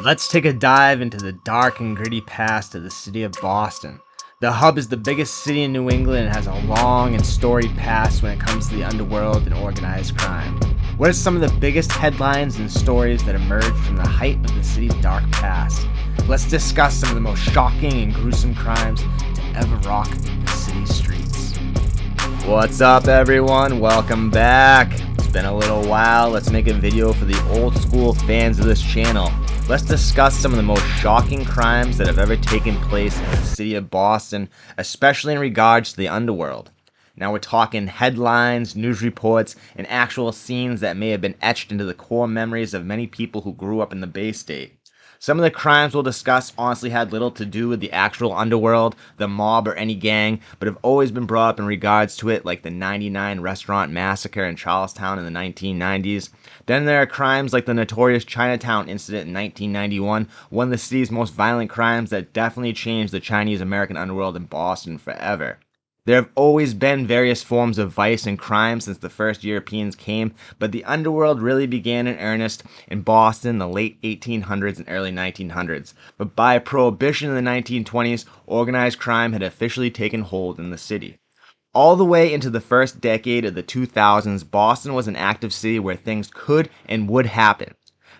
Let's take a dive into the dark and gritty past of the city of Boston. The Hub is the biggest city in New England and has a long and storied past when it comes to the underworld and organized crime. What are some of the biggest headlines and stories that emerged from the height of the city's dark past? Let's discuss some of the most shocking and gruesome crimes to ever rock the city's streets. What's up, everyone? Welcome back. It's been a little while. Let's make a video for the old school fans of this channel. Let's discuss some of the most shocking crimes that have ever taken place in the city of Boston, especially in regards to the underworld. Now we're talking headlines, news reports, and actual scenes that may have been etched into the core memories of many people who grew up in the Bay State. Some of the crimes we'll discuss honestly had little to do with the actual underworld, the mob, or any gang, but have always been brought up in regards to it, like the 99 restaurant massacre in Charlestown in the 1990s. Then there are crimes like the notorious Chinatown incident in 1991, one of the city's most violent crimes that definitely changed the Chinese-American underworld in Boston forever. There have always been various forms of vice and crime since the first Europeans came, but the underworld really began in earnest in Boston in the late 1800s and early 1900s. But by Prohibition in the 1920s, organized crime had officially taken hold in the city. All the way into the first decade of the 2000s, Boston was an active city where things could and would happen.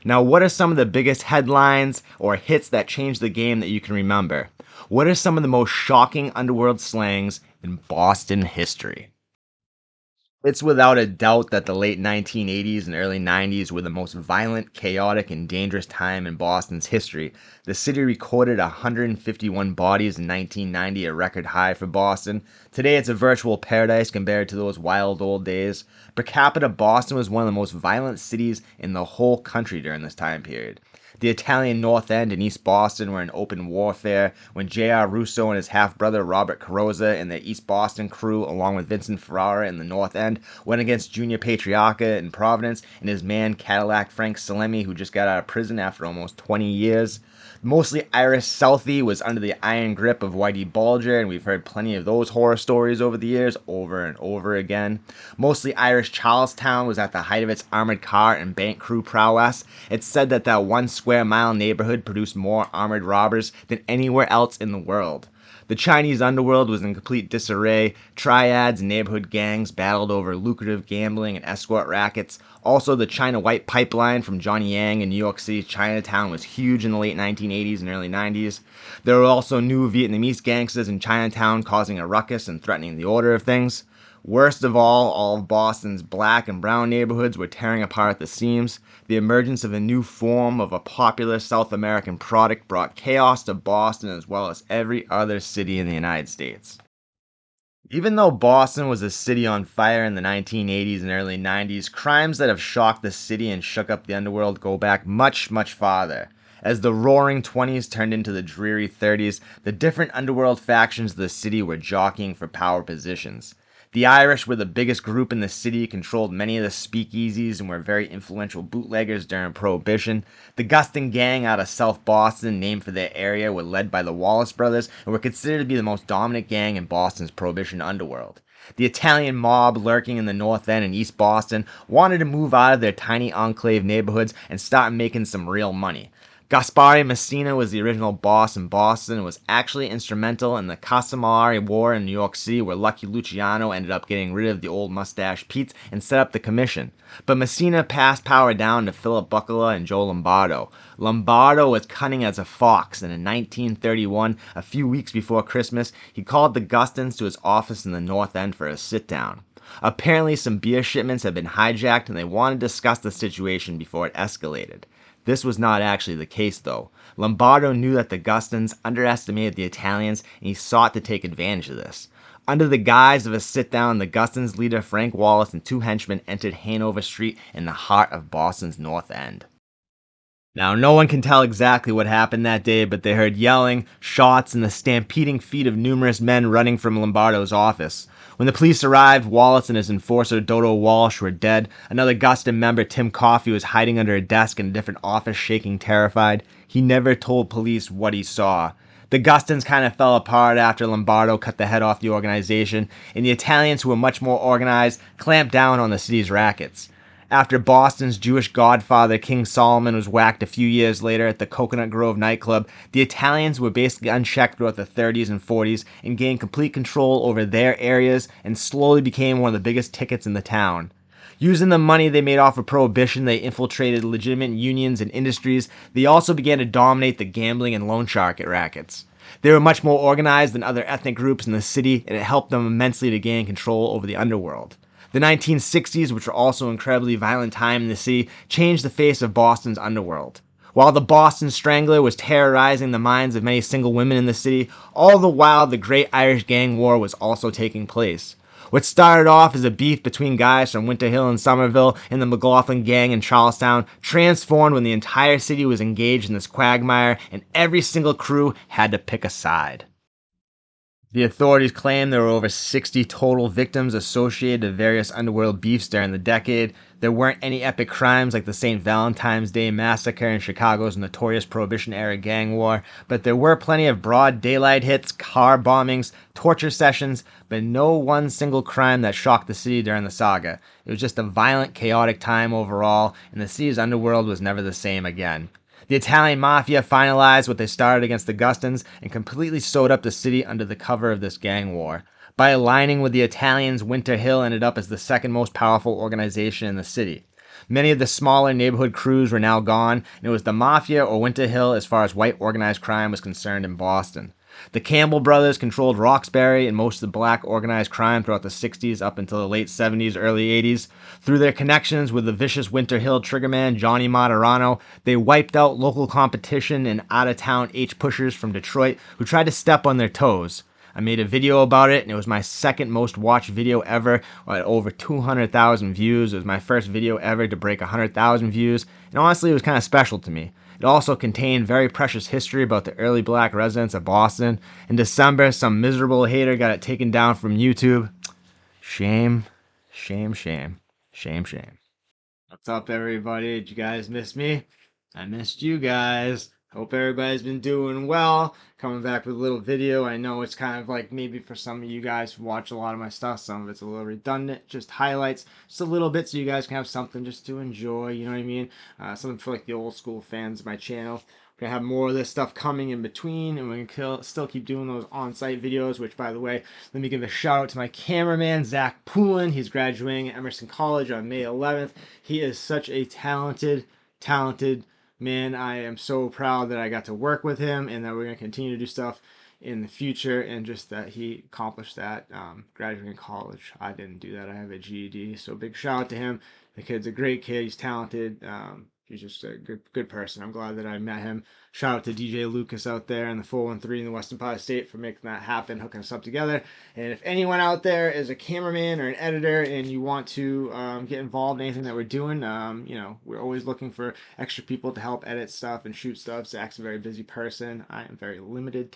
Now, what are some of the biggest headlines or hits that changed the game that you can remember? What are some of the most shocking underworld slangs in Boston history? It's without a doubt that the late 1980s and early 90s were the most violent, chaotic, and dangerous time in Boston's history. The city recorded 151 bodies in 1990, a record high for Boston. Today it's a virtual paradise compared to those wild old days. Per capita, Boston was one of the most violent cities in the whole country during this time period. The Italian North End and East Boston were in open warfare when J.R. Russo and his half-brother Robert Carrozza and the East Boston crew, along with Vincent Ferrara in the North End, went against Junior Patriarca in Providence and his man Cadillac Frank Salemi, who just got out of prison after almost 20 years. Mostly Irish Southie was under the iron grip of Whitey Bulger, and we've heard plenty of those horror stories over the years, over and over again. Mostly Irish Charlestown was at the height of its armored car and bank crew prowess. It's said that that 1 square mile neighborhood produced more armored robbers than anywhere else in the world. The Chinese underworld was in complete disarray. Triads and neighborhood gangs battled over lucrative gambling and escort rackets. Also, the China White Pipeline from Johnny Yang in New York City's Chinatown was huge in the late 1980s and early 90s. There were also new Vietnamese gangsters in Chinatown causing a ruckus and threatening the order of things. Worst of all of Boston's black and brown neighborhoods were tearing apart at the seams. The emergence of a new form of a popular South American product brought chaos to Boston as well as every other city in the United States. Even though Boston was a city on fire in the 1980s and early 90s, crimes that have shocked the city and shook up the underworld go back much, much farther. As the roaring 20s turned into the dreary 30s, the different underworld factions of the city were jockeying for power positions. The Irish were the biggest group in the city, controlled many of the speakeasies, and were very influential bootleggers during Prohibition. The Guston Gang out of South Boston, named for their area, were led by the Wallace brothers and were considered to be the most dominant gang in Boston's Prohibition underworld. The Italian mob lurking in the North End and East Boston wanted to move out of their tiny enclave neighborhoods and start making some real money. Gaspare Messina was the original boss in Boston and was actually instrumental in the Casamari War in New York City, where Lucky Luciano ended up getting rid of the old mustache Pete's and set up the commission. But Messina passed power down to Philip Buccola and Joe Lombardo. Lombardo was cunning as a fox, and in 1931, a few weeks before Christmas, he called the Gustons to his office in the North End for a sit-down. Apparently some beer shipments had been hijacked and they wanted to discuss the situation before it escalated. This was not actually the case, though. Lombardo knew that the Gustons underestimated the Italians, and he sought to take advantage of this. Under the guise of a sit-down, the Gustons' leader Frank Wallace and 2 henchmen entered Hanover Street in the heart of Boston's North End. Now, no one can tell exactly what happened that day, but they heard yelling, shots, and the stampeding feet of numerous men running from Lombardo's office. When the police arrived, Wallace and his enforcer Dodo Walsh were dead. Another Guston member, Tim Coffey, was hiding under a desk in a different office, shaking terrified. He never told police what he saw. The Gustons kind of fell apart after Lombardo cut the head off the organization, and the Italians, who were much more organized, clamped down on the city's rackets. After Boston's Jewish godfather King Solomon was whacked a few years later at the Coconut Grove nightclub, the Italians were basically unchecked throughout the 30s and 40s and gained complete control over their areas and slowly became one of the biggest tickets in the town. Using the money they made off of Prohibition, they infiltrated legitimate unions and industries. They also began to dominate the gambling and loan shark rackets. They were much more organized than other ethnic groups in the city, and it helped them immensely to gain control over the underworld. The 1960s, which were also an incredibly violent time in the city, changed the face of Boston's underworld. While the Boston Strangler was terrorizing the minds of many single women in the city, all the while the Great Irish Gang War was also taking place. What started off as a beef between guys from Winter Hill and Somerville and the McLaughlin Gang in Charlestown transformed when the entire city was engaged in this quagmire and every single crew had to pick a side. The authorities claim there were over 60 total victims associated to various underworld beefs during the decade. There weren't any epic crimes like the St. Valentine's Day Massacre and Chicago's notorious Prohibition-era gang war, but there were plenty of broad daylight hits, car bombings, torture sessions, but no one single crime that shocked the city during the saga. It was just a violent, chaotic time overall, and the city's underworld was never the same again. The Italian Mafia finalized what they started against the Augustans and completely sewed up the city under the cover of this gang war. By aligning with the Italians, Winter Hill ended up as the second most powerful organization in the city. Many of the smaller neighborhood crews were now gone, and it was the Mafia or Winter Hill as far as white organized crime was concerned in Boston. The Campbell brothers controlled Roxbury and most of the black organized crime throughout the 60s up until the late 70s, early 80s. Through their connections with the vicious Winter Hill triggerman Johnny Martorano, they wiped out local competition and out-of-town H-pushers from Detroit who tried to step on their toes. I made a video about it, and it was my second most watched video ever, at over 200,000 views. It was my first video ever to break 100,000 views, and honestly, it was kind of special to me. It also contained very precious history about the early black residents of Boston. In December, some miserable hater got it taken down from YouTube. Shame, shame, shame, shame, shame. What's up, everybody? Did you guys miss me? I missed you guys. Hope everybody's been doing well. Coming back with a little video. I know it's kind of like maybe for some of you guys who watch a lot of my stuff, some of it's a little redundant, just highlights, just a little bit so you guys can have something just to enjoy, you know what I mean? Something for like the old school fans of my channel. We're going to have more of this stuff coming in between, and we're going to still keep doing those on-site videos, which, by the way, let me give a shout-out to my cameraman, Zach Poulin. He's graduating at Emerson College on May 11th. He is such a talented man. I am so proud that I got to work with him and that we're going to continue to do stuff in the future, and just that he accomplished that graduating college. I didn't do that. I have a GED, so big shout out to him. The kid's a great kid. He's talented. He's just a good person. I'm glad that I met him. Shout out to DJ Lucas out there in the 413 in the Western Part of the State for making that happen, hooking us up together. And if anyone out there is a cameraman or an editor and you want to get involved in anything that we're doing, you know, we're always looking for extra people to help edit stuff and shoot stuff. Zach's a very busy person. I am very limited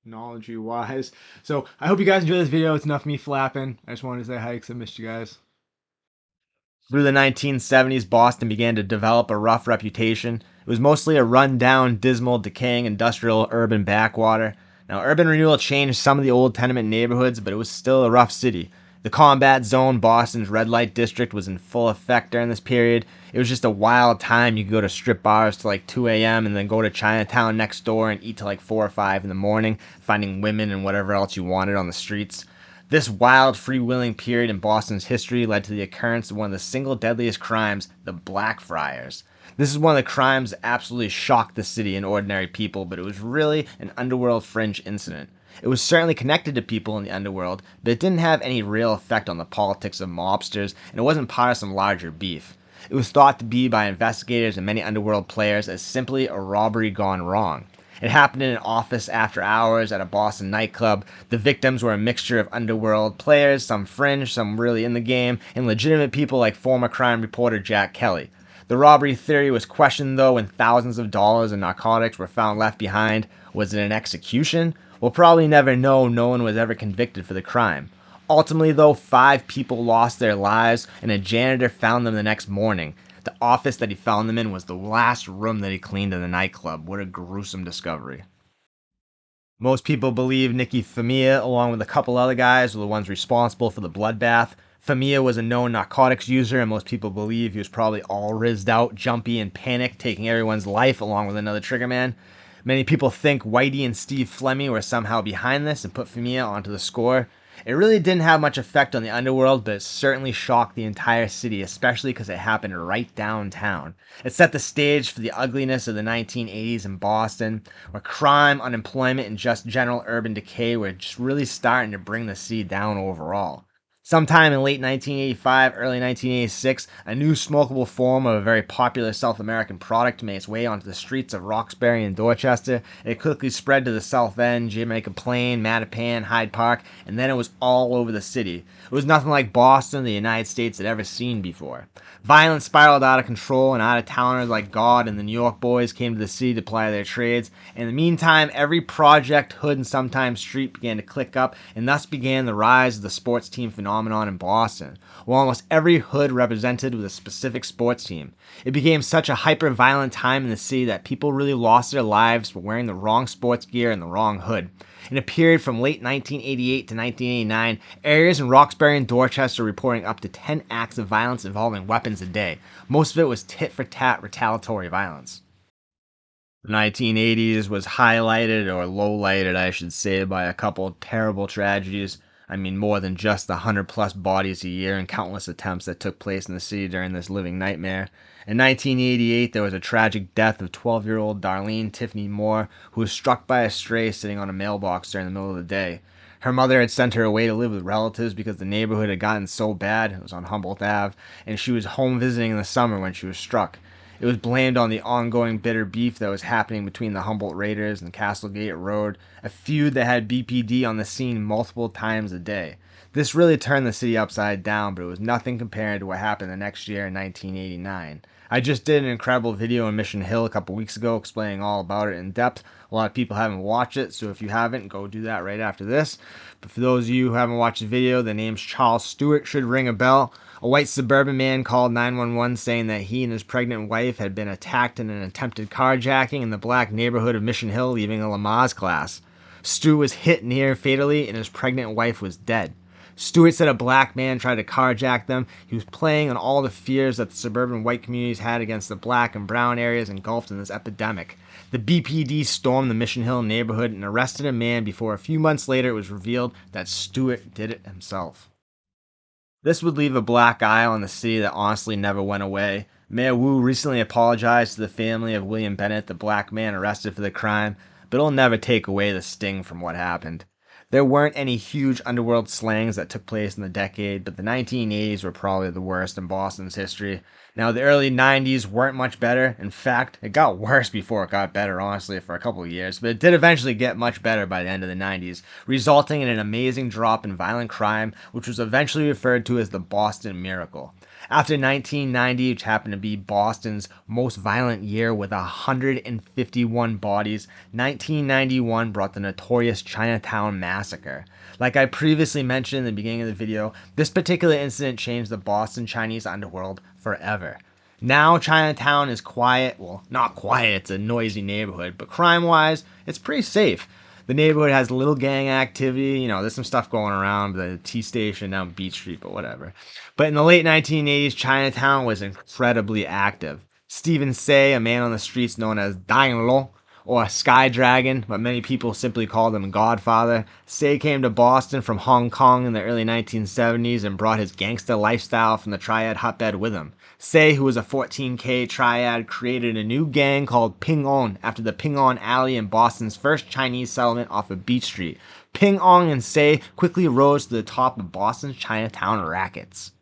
technology wise. So I hope you guys enjoy this video. It's enough of me flapping. I just wanted to say hi because I missed you guys. Through the 1970s, Boston began to develop a rough reputation. It was mostly a run-down, dismal, decaying industrial urban backwater. Now, urban renewal changed some of the old tenement neighborhoods, but it was still a rough city. The combat zone, Boston's red light district, was in full effect during this period. It was just a wild time. You could go to strip bars till like 2 a.m. and then go to Chinatown next door and eat till like 4 or 5 in the morning, finding women and whatever else you wanted on the streets. This wild, freewheeling period in Boston's history led to the occurrence of one of the single deadliest crimes, the Blackfriars. This is one of the crimes that absolutely shocked the city and ordinary people, but it was really an underworld fringe incident. It was certainly connected to people in the underworld, but it didn't have any real effect on the politics of mobsters, and it wasn't part of some larger beef. It was thought to be by investigators and many underworld players as simply a robbery gone wrong. It happened in an office after hours at a Boston nightclub. The victims were a mixture of underworld players, some fringe, some really in the game, and legitimate people like former crime reporter Jack Kelly. The robbery theory was questioned, though, when thousands of dollars in narcotics were found left behind. Was it an execution? We'll probably never know. No one was ever convicted for the crime. Ultimately, though, 5 people lost their lives, and a janitor found them the next morning. The office that he found them in was the last room that he cleaned in the nightclub. What a gruesome discovery. Most people believe Nicky Famia, along with a couple other guys, were the ones responsible for the bloodbath. Famia was a known narcotics user, and most people believe he was probably all rizzed out, jumpy, and panicked, taking everyone's life along with another triggerman. Many people think Whitey and Steve Fleming were somehow behind this and put Famia onto the score. It really didn't have much effect on the underworld, but it certainly shocked the entire city, especially because it happened right downtown. It set the stage for the ugliness of the 1980s in Boston, where crime, unemployment, and just general urban decay were just really starting to bring the city down overall. Sometime in late 1985, early 1986, a new smokable form of a very popular South American product made its way onto the streets of Roxbury and Dorchester. It quickly spread to the South End, Jamaica Plain, Mattapan, Hyde Park, and then it was all over the city. It was nothing like Boston, the United States, had ever seen before. Violence spiraled out of control, and out-of-towners like God and the New York boys came to the city to ply their trades. In the meantime, every project, hood, and sometimes street began to click up, and thus began the rise of the sports team phenomenon in Boston, where almost every hood represented with a specific sports team. It became such a hyper-violent time in the city that people really lost their lives for wearing the wrong sports gear and the wrong hood. In a period from late 1988 to 1989, areas in Roxbury and Dorchester reporting up to 10 acts of violence involving weapons a day. Most of it was tit-for-tat retaliatory violence. The 1980s was highlighted, or low-lighted I should say, by a couple terrible tragedies. I mean, more than just the 100-plus bodies a year and countless attempts that took place in the city during this living nightmare. In 1988, there was a tragic death of 12-year-old Darlene Tiffany Moore, who was struck by a stray sitting on a mailbox during the middle of the day. Her mother had sent her away to live with relatives because the neighborhood had gotten so bad. It was on Humboldt Ave, and she was home visiting in the summer when she was struck. It was blamed on the ongoing bitter beef that was happening between the Humboldt Raiders and Castlegate Road, a feud that had BPD on the scene multiple times a day. This really turned the city upside down, but it was nothing compared to what happened the next year in 1989. I just did an incredible video in Mission Hill a couple weeks ago explaining all about it in depth. A lot of people haven't watched it, so if you haven't, go do that right after this. But for those of you who haven't watched the video, the name's Charles Stewart should ring a bell. A white suburban man called 911 saying that he and his pregnant wife had been attacked in an attempted carjacking in the black neighborhood of Mission Hill, leaving a Lamaze class. Stewart was hit near fatally, and his pregnant wife was dead. Stewart said a black man tried to carjack them. He was playing on all the fears that the suburban white communities had against the black and brown areas engulfed in this epidemic. The BPD stormed the Mission Hill neighborhood and arrested a man before a few months later it was revealed that Stewart did it himself. This would leave a black eye on the city that honestly never went away. Mayor Wu recently apologized to the family of William Bennett, the black man arrested for the crime, but it'll never take away the sting from what happened. There weren't any huge underworld slangs that took place in the decade, but the 1980s were probably the worst in Boston's history. Now, the early 90s weren't much better. In fact, it got worse before it got better, honestly, for a couple of years, but it did eventually get much better by the end of the 90s, resulting in an amazing drop in violent crime, which was eventually referred to as the Boston Miracle. After 1990, which happened to be Boston's most violent year with 151 bodies, 1991 brought the notorious Chinatown Massacre. Like I previously mentioned in the beginning of the video, this particular incident changed the Boston Chinese underworld forever. Now Chinatown is quiet, well, not quiet, it's a noisy neighborhood, but crime-wise, it's pretty safe. The neighborhood has little gang activity. There's some stuff going around, the T station down Beach Street, but whatever. But in the late 1980s, Chinatown was incredibly active. Stephen Say, a man on the streets known as Dying Lo, or Sky Dragon, but many people simply called him Godfather. Say came to Boston from Hong Kong in the early 1970s and brought his gangster lifestyle from the Triad hotbed with him. Say, who was a 14K triad, created a new gang called Ping On after the Ping On Alley in Boston's first Chinese settlement off of Beach Street. Ping On and Say quickly rose to the top of Boston's Chinatown rackets.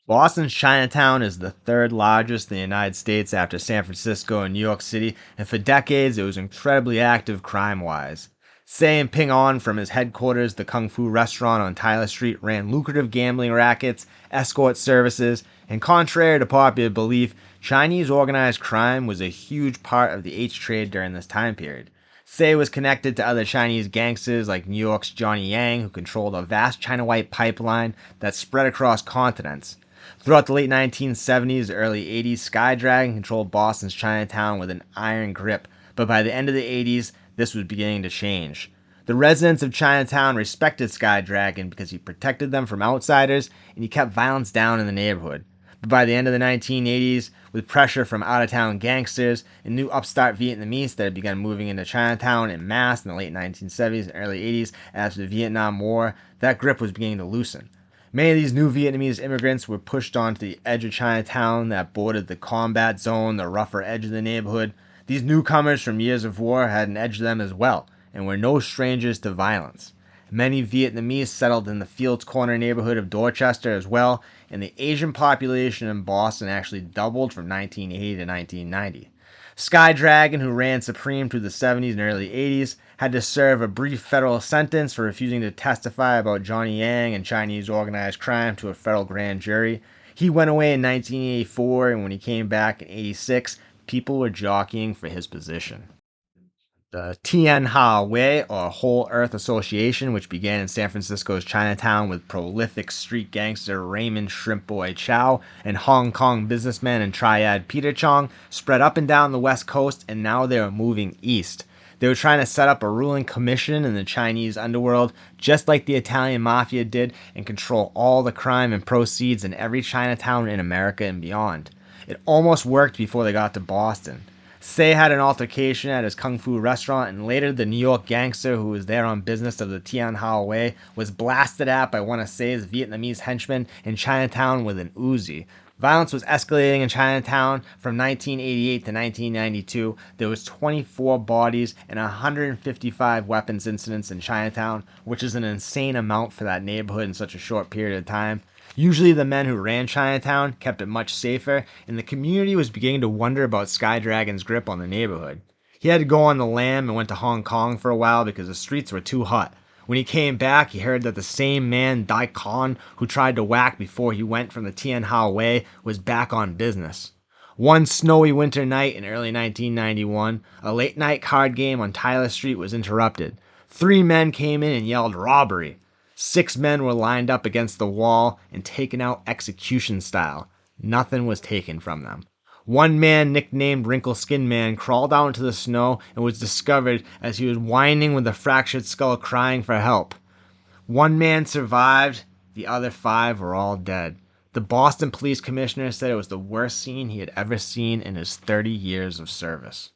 Boston's Chinatown is the third largest in the United States after San Francisco and New York City, and for decades it was incredibly active crime-wise. Say and Ping On, from his headquarters, the Kung Fu restaurant on Tyler Street, ran lucrative gambling rackets, escort services, and contrary to popular belief, Chinese organized crime was a huge part of the H-trade during this time period. Say was connected to other Chinese gangsters like New York's Johnny Yang, who controlled a vast China White pipeline that spread across continents. Throughout the late 1970s, early 80s, Sky Dragon controlled Boston's Chinatown with an iron grip, but by the end of the 80s, this was beginning to change. The residents of Chinatown respected Sky Dragon because he protected them from outsiders and he kept violence down in the neighborhood. But by the end of the 1980s, with pressure from out-of-town gangsters and new upstart Vietnamese that had begun moving into Chinatown en masse in the late 1970s and early 80s after the Vietnam War, that grip was beginning to loosen. Many of these new Vietnamese immigrants were pushed onto the edge of Chinatown that bordered the combat zone, the rougher edge of the neighborhood. These newcomers from years of war had an edge to them as well, and were no strangers to violence. Many Vietnamese settled in the Fields Corner neighborhood of Dorchester as well, and the Asian population in Boston actually doubled from 1980 to 1990. Sky Dragon, who ran supreme through the 70s and early 80s, had to serve a brief federal sentence for refusing to testify about Johnny Yang and Chinese organized crime to a federal grand jury. He went away in 1984, and when he came back in 86, people were jockeying for his position. The Tien Ha Way, or Whole Earth Association, which began in San Francisco's Chinatown with prolific street gangster Raymond Shrimp Boy Chow and Hong Kong businessman and triad Peter Chong, spread up and down the West Coast, and now they are moving east. They were trying to set up a ruling commission in the Chinese underworld, just like the Italian Mafia did, and control all the crime and proceeds in every Chinatown in America and beyond. It almost worked before they got to Boston. Say had an altercation at his kung fu restaurant, and later the New York gangster who was there on business of the Tien Ha Way was blasted at by one of Say's Vietnamese henchmen in Chinatown with an Uzi. Violence was escalating in Chinatown from 1988 to 1992. There was 24 bodies and 155 weapons incidents in Chinatown, which is an insane amount for that neighborhood in such a short period of time. Usually the men who ran Chinatown kept it much safer, and the community was beginning to wonder about Sky Dragon's grip on the neighborhood. He had to go on the lam and went to Hong Kong for a while because the streets were too hot. When he came back, he heard that the same man, Dai Khan, who tried to whack before he went from the Tien Ha Way, was back on business. One snowy winter night in early 1991, a late-night card game on Tyler Street was interrupted. 3 men came in and yelled robbery. 6 men were lined up against the wall and taken out execution style. Nothing was taken from them. One man, nicknamed Wrinkle Skin Man, crawled out into the snow and was discovered as he was whining with a fractured skull crying for help. 1 man survived, the other 5 were all dead. The Boston Police Commissioner said it was the worst scene he had ever seen in his 30 years of service.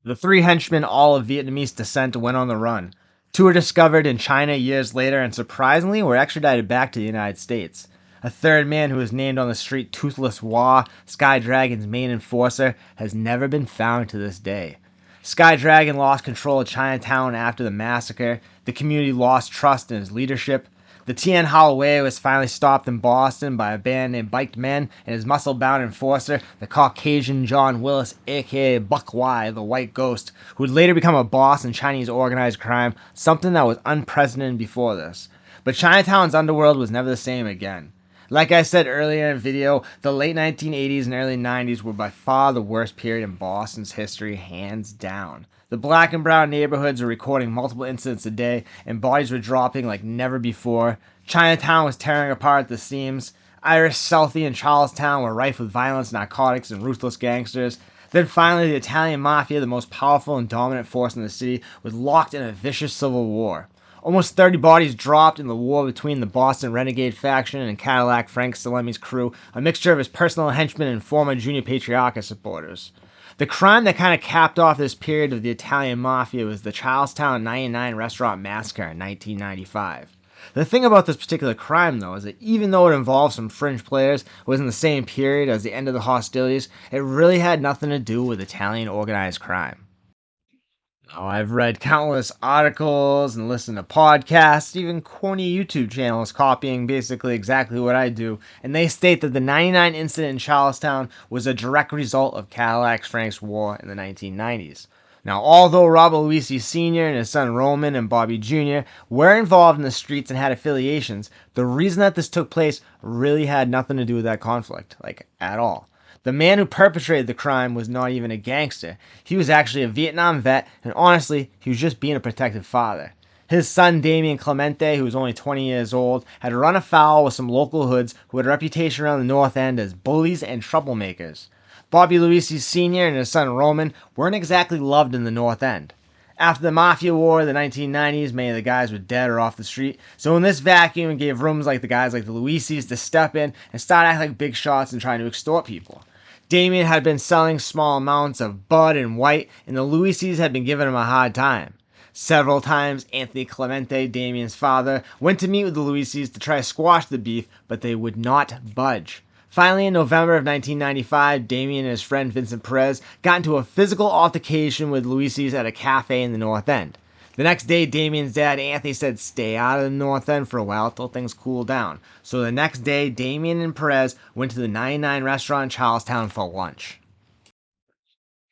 The 3 henchmen, all of Vietnamese descent, went on the run. 2 were discovered in China years later and surprisingly were extradited back to the United States. A 3rd man, who was named on the street Toothless Wah, Sky Dragon's main enforcer, has never been found to this day. Sky Dragon lost control of Chinatown after the massacre. The community lost trust in his leadership. The Tien Ha Way was finally stopped in Boston by a band named Biked Men and his muscle-bound enforcer, the Caucasian John Willis, aka Buck Y, the White Ghost, who would later become a boss in Chinese organized crime, something that was unprecedented before this. But Chinatown's underworld was never the same again. Like I said earlier in the video, the late 1980s and early 90s were by far the worst period in Boston's history, hands down. The black and brown neighborhoods were recording multiple incidents a day, and bodies were dropping like never before. Chinatown was tearing apart at the seams. Irish, Southie, and Charlestown were rife with violence, narcotics, and ruthless gangsters. Then finally, the Italian Mafia, the most powerful and dominant force in the city, was locked in a vicious civil war. Almost 30 bodies dropped in the war between the Boston Renegade faction and Cadillac Frank Salemmi's crew, a mixture of his personal henchmen and former Junior Patriarca supporters. The crime that kind of capped off this period of the Italian Mafia was the Charlestown 99 restaurant massacre in 1995. The thing about this particular crime, though, is that even though it involved some fringe players who was in the same period as the end of the hostilities, it really had nothing to do with Italian organized crime. Now, I've read countless articles and listened to podcasts, even corny YouTube channels copying basically exactly what I do, and they state that the 99 incident in Charlestown was a direct result of Cadillac Frank's war in the 1990s. Now, although Robert Luisi Sr. and his son Roman and Bobby Jr. were involved in the streets and had affiliations, the reason that this took place really had nothing to do with that conflict, at all. The man who perpetrated the crime was not even a gangster. He was actually a Vietnam vet, and honestly, he was just being a protective father. His son, Damian Clemente, who was only 20 years old, had run afoul with some local hoods who had a reputation around the North End as bullies and troublemakers. Bobby Luisi Sr. and his son Roman weren't exactly loved in the North End. After the Mafia War of the 1990s, many of the guys were dead or off the street, so in this vacuum, it gave rooms like the guys like the Luisis to step in and start acting like big shots and trying to extort people. Damien had been selling small amounts of bud and white, and the Luisis had been giving him a hard time. Several times, Anthony Clemente, Damien's father, went to meet with the Luisis to try to squash the beef, but they would not budge. Finally, in November of 1995, Damien and his friend Vincent Perez got into a physical altercation with Luisis at a cafe in the North End. The next day, Damien's dad, Anthony, said stay out of the North End for a while till things cool down. So the next day, Damien and Perez went to the 99 restaurant in Charlestown for lunch.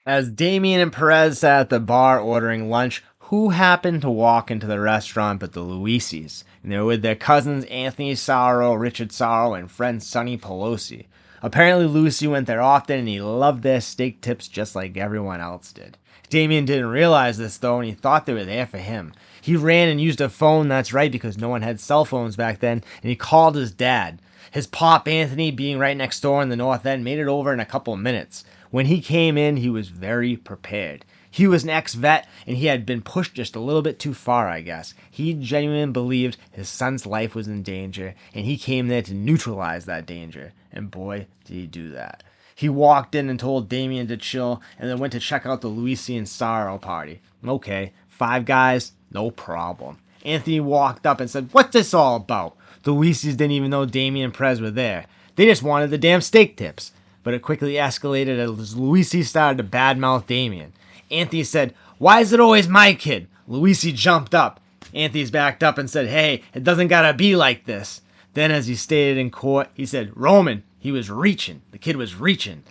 As Damien and Perez sat at the bar ordering lunch, who happened to walk into the restaurant but the Luisis? And they were with their cousins Anthony Sorrow, Richard Sorrow, and friend Sonny Pelosi. Apparently Lucy went there often and he loved their steak tips just like everyone else did. Damien didn't realize this though, and he thought they were there for him. He ran and used a phone, that's right, because no one had cell phones back then, and he called his dad. His pop Anthony, being right next door in the North End, made it over in a couple of minutes. When he came in, he was very prepared. He was an ex-vet, and he had been pushed just a little bit too far, I guess. He genuinely believed his son's life was in danger, and he came there to neutralize that danger. And boy, did he do that. He walked in and told Damien to chill, and then went to check out the Luisi and Sorrow party. Okay, 5 guys, no problem. Anthony walked up and said, "What's this all about?" The Luisis didn't even know Damien and Perez were there. They just wanted the damn steak tips. But it quickly escalated as Luisi started to badmouth Damien. Anthony said, "Why is it always my kid?" Luisi jumped up. Anthony's backed up and said, "Hey, it doesn't gotta be like this." Then as he stated in court, he said, "Roman, he was reaching. The kid was reaching."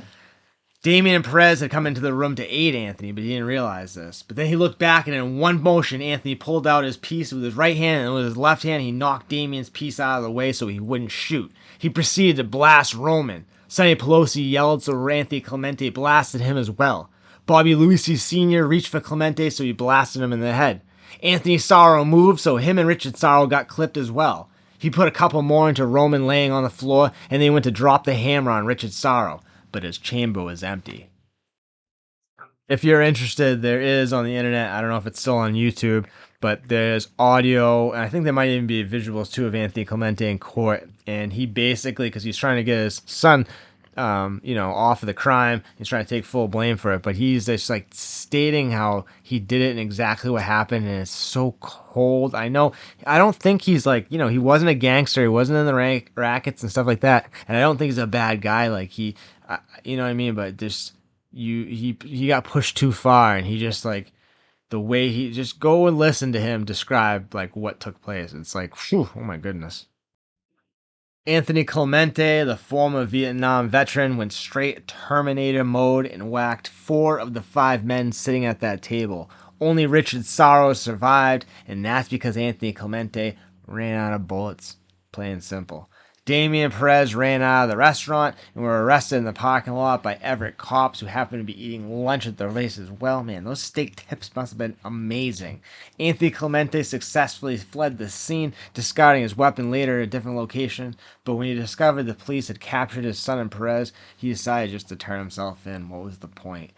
Damien and Perez had come into the room to aid Anthony, but he didn't realize this. But then he looked back, and in one motion, Anthony pulled out his piece with his right hand, and with his left hand, he knocked Damien's piece out of the way so he wouldn't shoot. He proceeded to blast Roman. Sonny Pelosi yelled, so Anthony Clemente blasted him as well. Bobby Luisi Sr. reached for Clemente, so he blasted him in the head. Anthony Sorrow moved, so him and Richard Sorrow got clipped as well. He put a couple more into Roman laying on the floor, and then went to drop the hammer on Richard Sorrow, but his chamber was empty. If you're interested, there is on the internet, I don't know if it's still on YouTube, but there's audio, and I think there might even be visuals too of Anthony Clemente in court, and he basically, because he's trying to get his son off of the crime. He's trying to take full blame for it, but he's just like stating how he did it and exactly what happened, and it's so cold. I don't think he's like, he wasn't a gangster. He wasn't in the rackets and stuff like that, and I don't think he's a bad guy. Like you know what I mean? But just he got pushed too far, and he just like the way he just go and listen to him describe like what took place. It's like, whew, oh my goodness. Anthony Clemente, the former Vietnam veteran, went straight Terminator mode and whacked 4 of the 5 men sitting at that table. Only Richard Sorrow survived, and that's because Anthony Clemente ran out of bullets. Plain and simple. Damien Perez ran out of the restaurant and were arrested in the parking lot by Everett cops who happened to be eating lunch at the place as well. Man, those steak tips must have been amazing. Anthony Clemente successfully fled the scene, discarding his weapon later at a different location, but when he discovered the police had captured his son and Perez, he decided just to turn himself in. What was the point?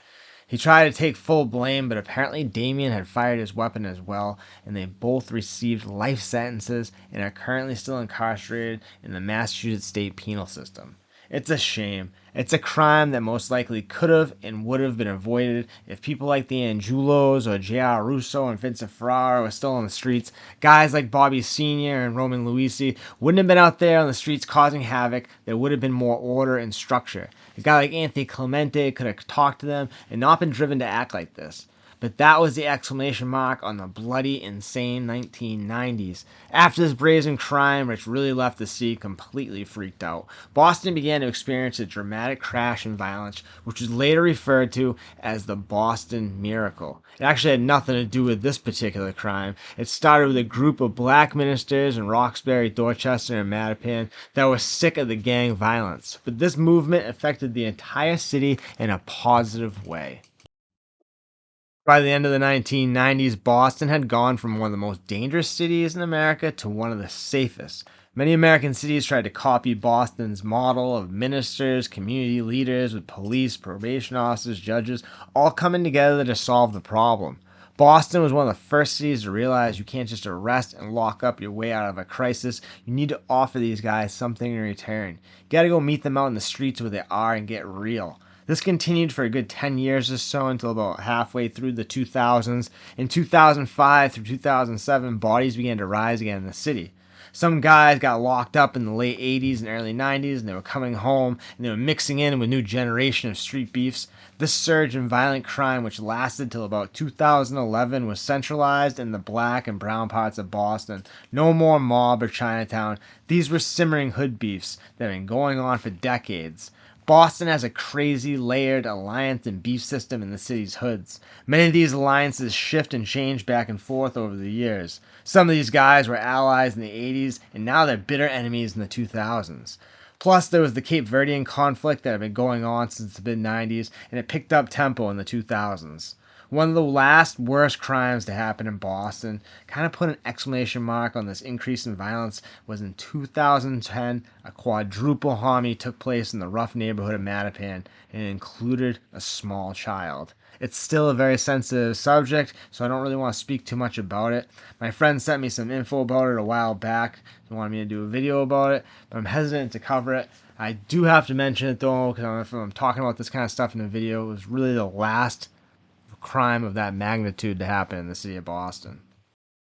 He tried to take full blame, but apparently Damien had fired his weapon as well, and they both received life sentences and are currently still incarcerated in the Massachusetts state penal system. It's a shame. It's a crime that most likely could have and would have been avoided if people like the Angelos or J.R. Russo and Vincent Ferrara were still on the streets. Guys like Bobby Sr. and Roman Luisi wouldn't have been out there on the streets causing havoc. There would have been more order and structure. A guy like Anthony Clemente could have talked to them and not been driven to act like this. But that was the exclamation mark on the bloody, insane 1990s. After this brazen crime, which really left the city completely freaked out, Boston began to experience a dramatic crash in violence, which was later referred to as the Boston Miracle. It actually had nothing to do with this particular crime. It started with a group of black ministers in Roxbury, Dorchester, and Mattapan that were sick of the gang violence. But this movement affected the entire city in a positive way. By the end of the 1990s, Boston had gone from one of the most dangerous cities in America to one of the safest. Many American cities tried to copy Boston's model of ministers, community leaders with police, probation officers, judges, all coming together to solve the problem. Boston was one of the first cities to realize you can't just arrest and lock up your way out of a crisis. You need to offer these guys something in return. You gotta go meet them out in the streets where they are and get real. This continued for a good 10 years or so until about halfway through the 2000s. In 2005 through 2007, bodies began to rise again in the city. Some guys got locked up in the late 80s and early 90s, and they were coming home and they were mixing in with a new generation of street beefs. This surge in violent crime, which lasted till about 2011, was centralized in the black and brown parts of Boston. No more mob or Chinatown. These were simmering hood beefs that had been going on for decades. Boston has a crazy layered alliance and beef system in the city's hoods. Many of these alliances shift and change back and forth over the years. Some of these guys were allies in the 80s, and now they're bitter enemies in the 2000s. Plus, there was the Cape Verdean conflict that had been going on since the mid-90s, and it picked up tempo in the 2000s. One of the last worst crimes to happen in Boston, kind of put an exclamation mark on this increase in violence, was in 2010. A quadruple homicide took place in the rough neighborhood of Mattapan, and it included a small child. It's still a very sensitive subject, so I don't really want to speak too much about it. My friend sent me some info about it a while back. He wanted me to do a video about it, but I'm hesitant to cover it. I do have to mention it though, because if I'm talking about this kind of stuff in a video, it was really the last crime of that magnitude to happen in the city of Boston.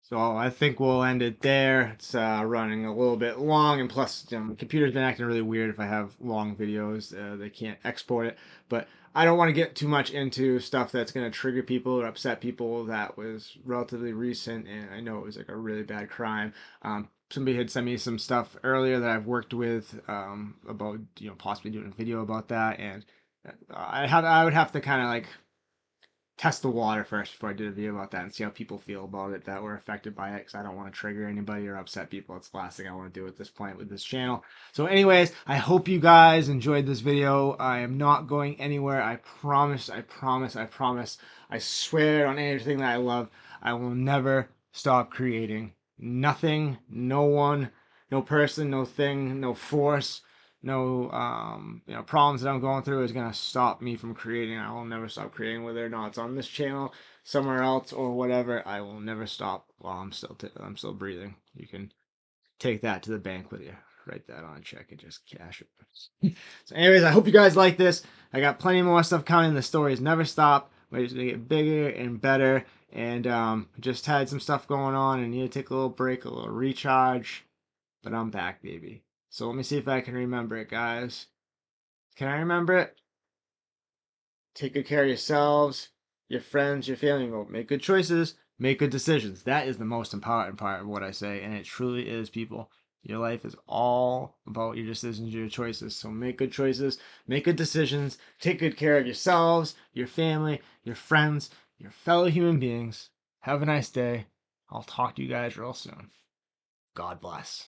So I think we'll end it there. It's running a little bit long, and plus, the computer's been acting really weird if I have long videos. They can't export it, but I don't want to get too much into stuff that's going to trigger people or upset people. That was relatively recent, and I know it was like a really bad crime. Somebody had sent me some stuff earlier that I've worked with about possibly doing a video about that, and I would have to kind of like test the water first before I did a video about that and see how people feel about it that were affected by it, because I don't want to trigger anybody or upset people. It's the last thing I want to do at this point with this channel. So anyways, I hope you guys enjoyed this video. I am not going anywhere. I promise, I promise, I promise. I swear on anything that I love, I will never stop creating. Nothing, no one, no person, no thing, no force, no problems that I'm going through is gonna stop me from creating. I will never stop creating, whether or not it's on this channel, somewhere else, or whatever. I will never stop while I'm still breathing. You can take that to the bank with you. Write that on a check and just cash it. So anyways, I hope you guys like this. I got plenty more stuff coming. The stories never stop. We're just gonna get bigger and better. And just had some stuff going on and need to take a little break, a little recharge. But I'm back, baby. So let me see if I can remember it, guys. Can I remember it? Take good care of yourselves, your friends, your family. Well, make good choices, make good decisions. That is the most important part of what I say, and it truly is, people. Your life is all about your decisions, your choices. So make good choices, make good decisions, take good care of yourselves, your family, your friends, your fellow human beings. Have a nice day. I'll talk to you guys real soon. God bless.